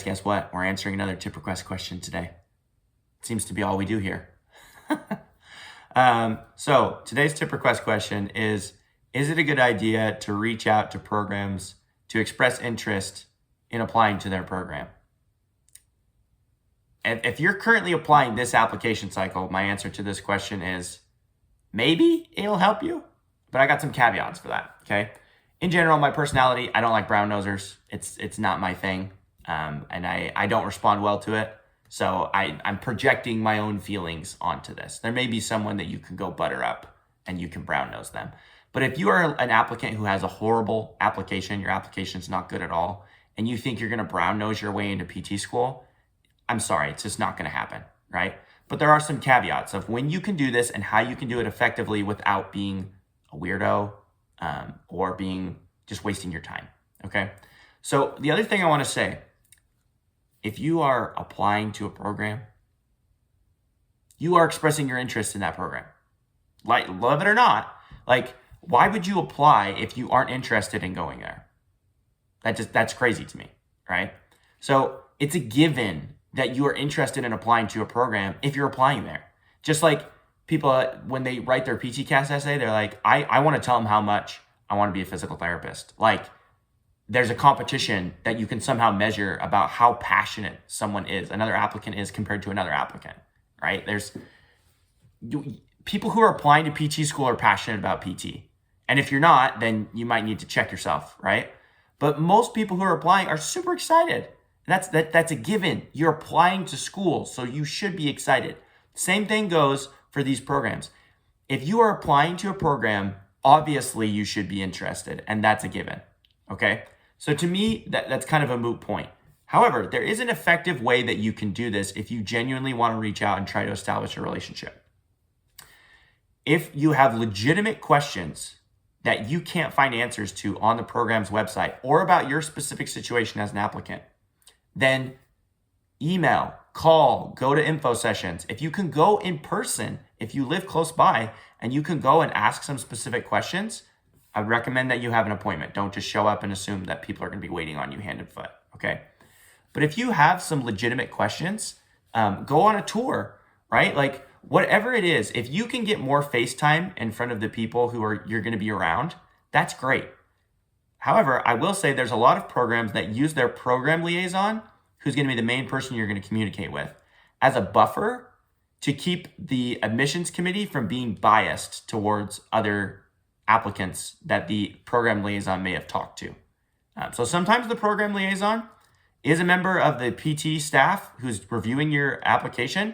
Guess what? We're answering another tip request question today. It seems to be all we do here. So today's tip request question is it a good idea to reach out to programs to express interest in applying to their program? And if you're currently applying this application cycle, my answer to this question is maybe it'll help you, but I got some caveats for that, okay? In general, my personality, I don't like brown nosers. It's not my thing. And I don't respond well to it. So I'm projecting my own feelings onto this. There may be someone that you can go butter up and you can brown nose them. But if you are an applicant who has a horrible application, your application's not good at all, and you think you're gonna brown nose your way into PT school, I'm sorry, it's just not gonna happen, right? But there are some caveats of when you can do this and how you can do it effectively without being a weirdo or being just wasting your time, okay? So the other thing I wanna say, if you are applying to a program, you are expressing your interest in that program. Like, love it or not, like, why would you apply if you aren't interested in going there? That's crazy to me, right? So it's a given that you are interested in applying to a program if you're applying there. Just like people, when they write their PTCast essay, they're like, I want to tell them how much I want to be a physical therapist. Like, there's a competition that you can somehow measure about how passionate someone is, another applicant is compared to another applicant, right? People who are applying to PT school are passionate about PT. And if you're not, then you might need to check yourself, right? But most people who are applying are super excited. That's a given. You're applying to school, so you should be excited. Same thing goes for these programs. If you are applying to a program, obviously you should be interested, and that's a given, okay? So to me, that's kind of a moot point. However, there is an effective way that you can do this if you genuinely want to reach out and try to establish a relationship. If you have legitimate questions that you can't find answers to on the program's website or about your specific situation as an applicant, then email, call, go to info sessions. If you can go in person, if you live close by and you can go and ask some specific questions, I recommend that you have an appointment. Don't just show up and assume that people are going to be waiting on you hand and foot, okay? But if you have some legitimate questions, go on a tour, right? Like, whatever it is, if you can get more FaceTime in front of the people you're going to be around, that's great. However, I will say there's a lot of programs that use their program liaison, who's going to be the main person you're going to communicate with, as a buffer to keep the admissions committee from being biased towards other applicants that the program liaison may have talked to. So sometimes the program liaison is a member of the PT staff who's reviewing your application.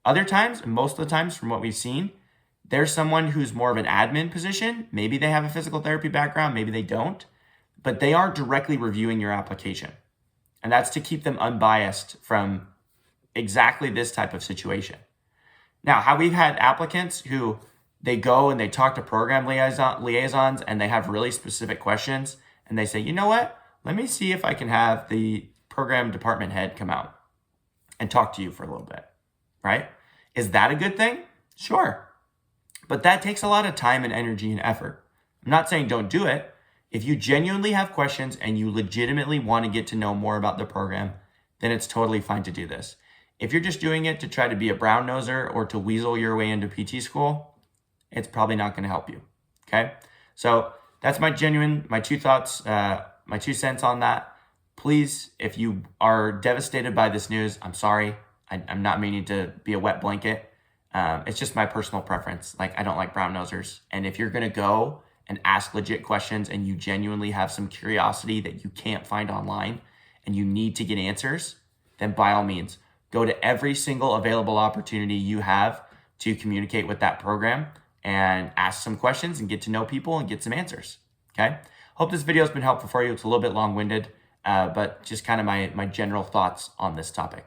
Other times, most of the times from what we've seen, there's someone who's more of an admin position. Maybe they have a physical therapy background, maybe they don't, but they aren't directly reviewing your application. And that's to keep them unbiased from exactly this type of situation. Now, how we've had applicants who they go and they talk to program liaisons and they have really specific questions and they say, you know what, let me see if I can have the program department head come out and talk to you for a little bit, right? Is that a good thing? Sure. But that takes a lot of time and energy and effort. I'm not saying don't do it. If you genuinely have questions and you legitimately want to get to know more about the program, then it's totally fine to do this. If you're just doing it to try to be a brown noser or to weasel your way into PT school, it's probably not going to help you, okay? So that's my two thoughts, my 2 cents on that. Please, if you are devastated by this news, I'm sorry. I'm not meaning to be a wet blanket. It's just my personal preference. Like, I don't like brown nosers. And if you're going to go and ask legit questions and you genuinely have some curiosity that you can't find online and you need to get answers, then by all means, go to every single available opportunity you have to communicate with that program and ask some questions and get to know people and get some answers, okay? Hope this video has been helpful for you. It's a little bit long-winded, but just kind of my general thoughts on this topic.